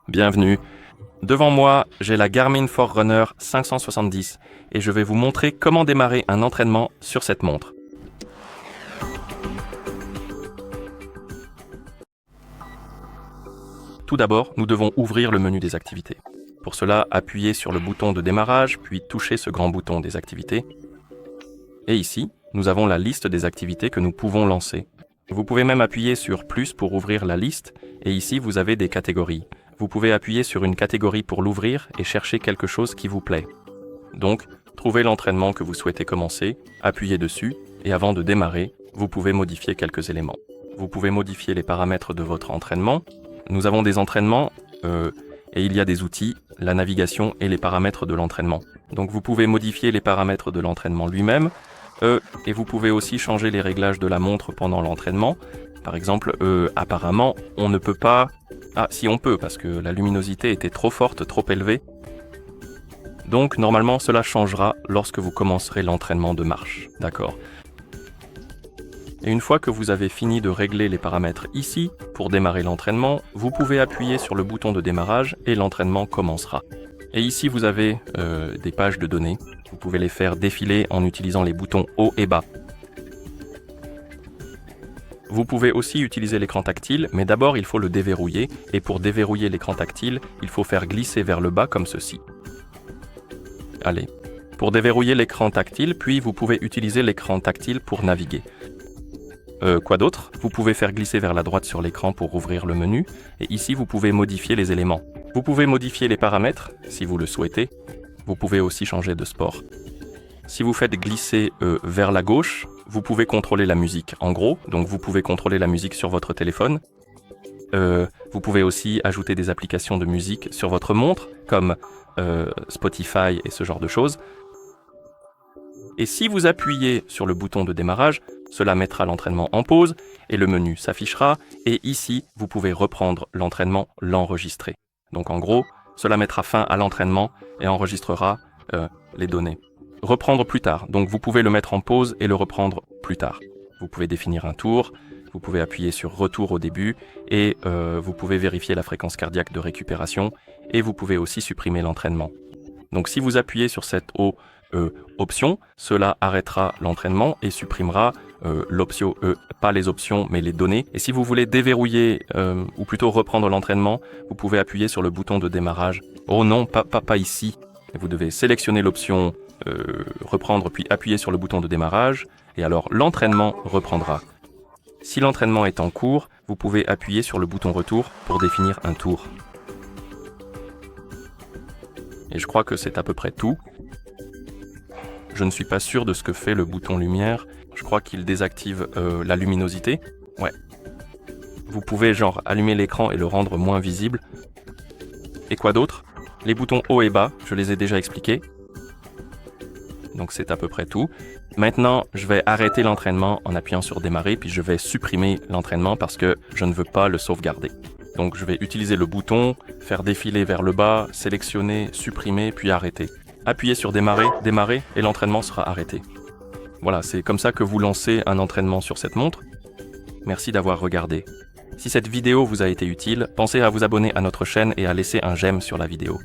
Bienvenue. Devant moi, j'ai la GARMIN Forerunner 570 et je vais vous montrer comment démarrer un entraînement sur cette montre. Tout d'abord, nous devons ouvrir le menu des activités. Pour cela, appuyez sur le bouton de démarrage, puis touchez ce grand bouton des activités. Et ici, nous avons la liste des activités que nous pouvons lancer. Vous pouvez même appuyer sur plus pour ouvrir la liste, et ici vous avez des catégories. Vous pouvez appuyer sur une catégorie pour l'ouvrir et chercher quelque chose qui vous plaît. Donc, trouvez l'entraînement que vous souhaitez commencer, appuyez dessus, et avant de démarrer, vous pouvez modifier quelques éléments. Vous pouvez modifier les paramètres de votre entraînement. Nous avons des entraînements, et il y a des outils, la navigation et les paramètres de l'entraînement. Donc vous pouvez modifier les paramètres de l'entraînement lui-même, et vous pouvez aussi changer les réglages de la montre pendant l'entraînement. Par exemple, apparemment, on ne peut pas... Ah, si on peut, parce que la luminosité était trop forte, trop élevée. Donc, normalement, cela changera lorsque vous commencerez l'entraînement de marche. D'accord. Et une fois que vous avez fini de régler les paramètres ici, pour démarrer l'entraînement, vous pouvez appuyer sur le bouton de démarrage et l'entraînement commencera. Et ici, vous avez des pages de données. Vous pouvez les faire défiler en utilisant les boutons haut et bas. Vous pouvez aussi utiliser l'écran tactile, mais d'abord il faut le déverrouiller, et pour déverrouiller l'écran tactile, il faut faire glisser vers le bas comme ceci. Allez. Pour déverrouiller l'écran tactile, puis vous pouvez utiliser l'écran tactile pour naviguer. Quoi d'autre? Vous pouvez faire glisser vers la droite sur l'écran pour ouvrir le menu, et ici vous pouvez modifier les éléments. Vous pouvez modifier les paramètres, si vous le souhaitez. Vous pouvez aussi changer de sport. Si vous faites glisser vers la gauche, vous pouvez contrôler la musique en gros, donc vous pouvez contrôler la musique sur votre téléphone. Vous pouvez aussi ajouter des applications de musique sur votre montre, comme Spotify et ce genre de choses. Et si vous appuyez sur le bouton de démarrage, cela mettra l'entraînement en pause et le menu s'affichera. Et ici, vous pouvez reprendre l'entraînement, l'enregistrer. Donc en gros, cela mettra fin à l'entraînement et enregistrera les données. Reprendre plus tard, donc vous pouvez le mettre en pause et le reprendre plus tard. Vous pouvez définir un tour, vous pouvez appuyer sur retour au début et vous pouvez vérifier la fréquence cardiaque de récupération et vous pouvez aussi supprimer l'entraînement. Donc si vous appuyez sur cette option, cela arrêtera l'entraînement et supprimera l'option, pas les options mais les données. Et si vous voulez déverrouiller ou plutôt reprendre l'entraînement, vous pouvez appuyer sur le bouton de démarrage. Oh non, pas ici. Vous devez sélectionner l'option reprendre puis appuyer sur le bouton de démarrage et alors l'entraînement reprendra. Si l'entraînement est en cours, vous pouvez appuyer sur le bouton retour pour définir un tour. Et je crois que c'est à peu près tout. Je ne suis pas sûr de ce que fait le bouton lumière. Je crois qu'il désactive la luminosité. Ouais. Vous pouvez genre allumer l'écran et le rendre moins visible. Et quoi d'autre? Les boutons haut et bas, je les ai déjà expliqués. Donc c'est à peu près tout. Maintenant, je vais arrêter l'entraînement en appuyant sur démarrer, puis je vais supprimer l'entraînement parce que je ne veux pas le sauvegarder. Donc je vais utiliser le bouton, faire défiler vers le bas, sélectionner, supprimer, puis arrêter. Appuyez sur démarrer, et l'entraînement sera arrêté. Voilà, c'est comme ça que vous lancez un entraînement sur cette montre. Merci d'avoir regardé. Si cette vidéo vous a été utile, pensez à vous abonner à notre chaîne et à laisser un j'aime sur la vidéo.